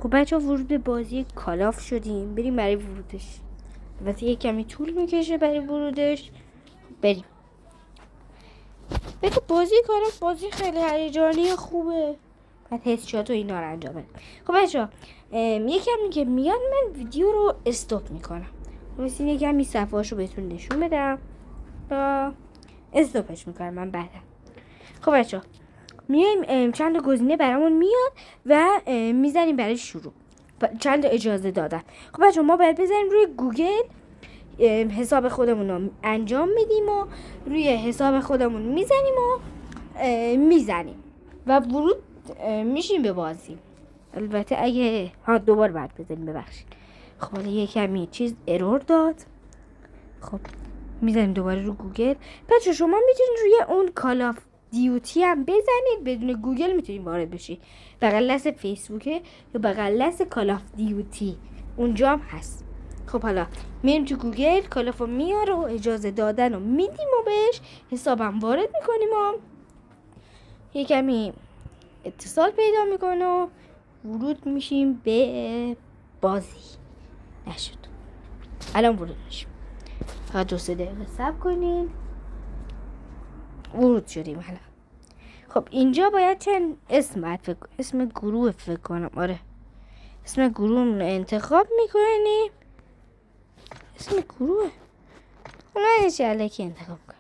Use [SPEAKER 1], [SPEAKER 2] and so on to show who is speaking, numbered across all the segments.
[SPEAKER 1] خب بچه ها ورود به بازی کالاف شدیم. بریم برای ورودش. البته یه کمی طول میکشه برای ورودش. بریم. بگو بازی کالاف بازی خیلی هیجانی خوبه. بعد هدشات و اینا رو انجام بدیم. خب بچه ها یکمی که میاد من ویدیو رو استاپ میکنم. مثل یکمی صفحاشو بهتون نشون بدم تا استاپش میکنم من بعدا. خب بچه ها میایم چند گزینه برامون میاد و میزنیم برای شروع. چند اجازه دادن. خب بچه ما باید بزنیم روی گوگل حساب خودمون رو انجام میدیم و روی حساب خودمون میزنیم و میزنیم و ورود میشیم به بازی. البته اگه دوباره باید بزنیم ببخشید. خب حالا یه کمی چیز ارور داد. خب میزنیم دوباره رو گوگل. بچه شما میتونید روی اون کالاف دیوتی هم بزنید، بدون گوگل میتونید وارد بشید. بغل دست فیسبوکه یا بغل دست کالاف دیوتی اونجا هم هست. خب حالا میریم تو گوگل کالافو میاره و اجازه دادن رو میدیم و بهش حسابم وارد میکنیم و یه کمی اتصال پیدا میکنه و ورود میشیم به بازی. نشد الان ورود میشیم. فقط 2-3 دقیقه صبر کنین. ورود شدیم حالا. خب اینجا باید چند اسم گروه فکر کنم. آره اسم گروه انتخاب میکنیم. اسم گروه حالا چه الکی انتخاب کنم.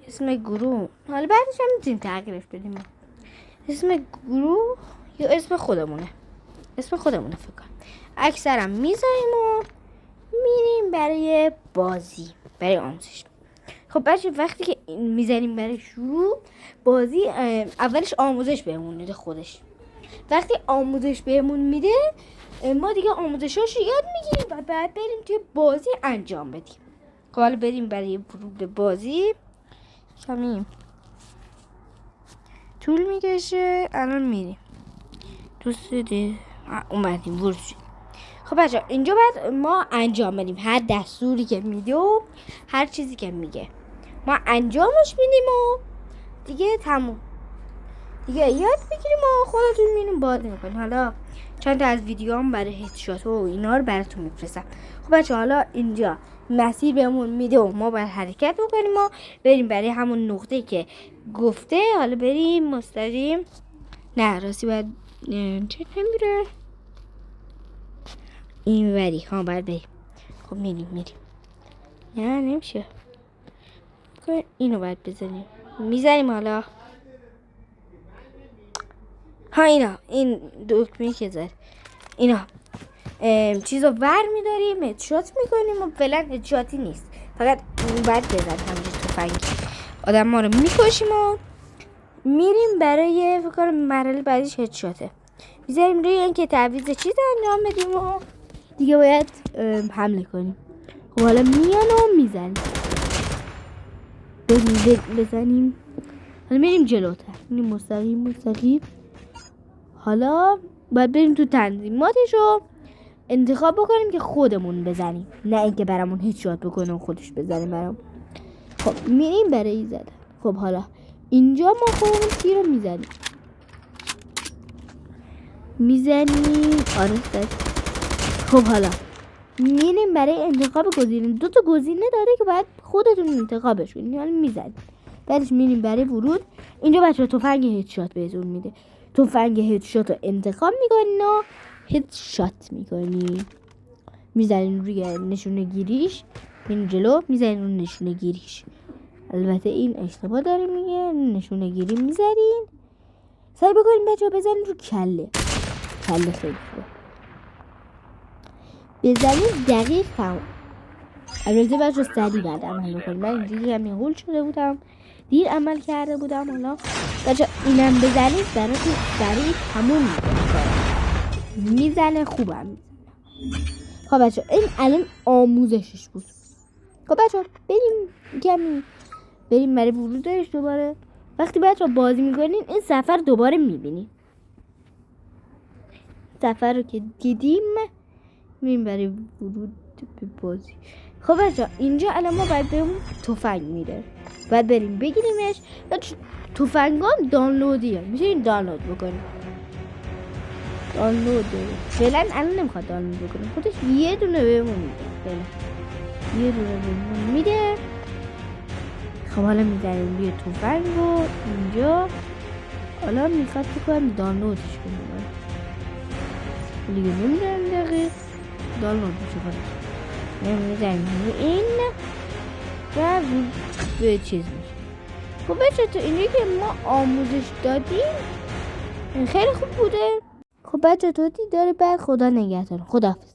[SPEAKER 1] اسم گروه حالا بعدش هم میتونیم تغییرش بدیم. اسم گروه یا اسم خودمونه. اسم خودمونه فکر کنم. اکثرم میذاریم و میریم برای بازی، برای آموزش. خب بچه وقتی که میزنیم برای شروع بازی اولش آموزش بهمون میده خودش. وقتی آموزش بهمون میده ما دیگه آموزشاشو یاد میگیریم و بعد بریم توی بازی انجام بدیم. خب حالا بریم برای ورود به بازی. کمی طول میکشه. الان میریم. اومدیم ورود شدیم. خب بچه اینجا باید ما انجام بدیم هر دستوری که میده و هر چیزی که میگه ما انجامش میدیم و دیگه تموم. دیگه یاد بگیریم و خودتون میریم بازی میکنیم. حالا چند تا از ویدیوام برای هدشات و اینا رو براتون میفرستم. خب بچه حالا اینجا مسیر بهمون میده و ما باید حرکت بکنیم و بریم برای همون نقطه که گفته. حالا بریم مستقیم. نه راستی باید چه نمیره این وری ها باید بریم. خب میریم نه نمیشه. اینو باید بزنیم. میزنیم حالا. ها این دکمه که زد اینا چیزو ور میداریم هدشات میکنیم و فعلا هدشاتی نیست، فقط باید بزن همینجور تفنگی آدم ما رو میکشیم و میریم برای فکر کنم مرحله بعدیش هدشاته. میذاریم روی این که تعویض چیز انجام بدیم و دیگه باید حمله کنیم. خب حالا میان و میزنیم. بزنیم. حالا میریم جلوتر. میریم مستقیم. حالا باید بریم تو تنظیماتش رو انتخاب بکنیم که خودمون بزنیم، نه اینکه برامون هدشات بکنه و خودش بزنه برام. خب میریم برای زدن. خب حالا اینجا ما خودمون تیر رو میزنیم. آره خب حالا میریم برای انتخاب گزینه. 2 تا گزینه داره که باید خودتون انتخابش کنید. حالا میزنیم. بعدش میریم برای ورود. اینجا بچه‌ها تفنگ هدشات بهتون میده. تفنگ هدشات رو انتخاب میکنین و هدشات میکنین. میزنین روی نشونه گیریش. این جلو میزنین روی نشونه گیریش. البته این اشتباه داره میگه. نشونه گیری میزنین. سعی بکنین بچه‌ها بزنین رو کله خیلی خوبه. بزنین دقیق تمام. البته بچه‌ها سریع بعد عمل بکنین. من اینجوری هم هول شده بودم، دیر عمل کرده بودم. حالا بچه اینم بزنید براتون سریع تموم میزنه. خوبم. خب بچه این الان آموزشش بود. خب بچه بریم برای ورودش دوباره. وقتی بچه بازی میکنین این سفر دوباره میبینین. سفر رو که دیدیم میریم برای ورود به بازی. خب بچه اینجا الان ما باید بریم تفنگ میده. باید بریم بگیریمش. تفنگام دانلودیه. میشه این دانلود بکنیم. دانلوده. فعلا الان نمیخواد دانلود بکنه، خودش یه دونه بهمون میده. فعلا یه دونه بهمون میده. خب حالا میزنیم روی توفنگ رو اینجا. حالا میخواد بکنم دانلودش کنم، دیگه نمیدونم دقیق دانلود میشه کنم. میزنیم روی این و به چیز میشه. خب بچه تا اینی که ما آموزش دادیم خیلی خوب بوده. خب بچه تا دیدار بعد، خدا نگهدار، خداحافظ.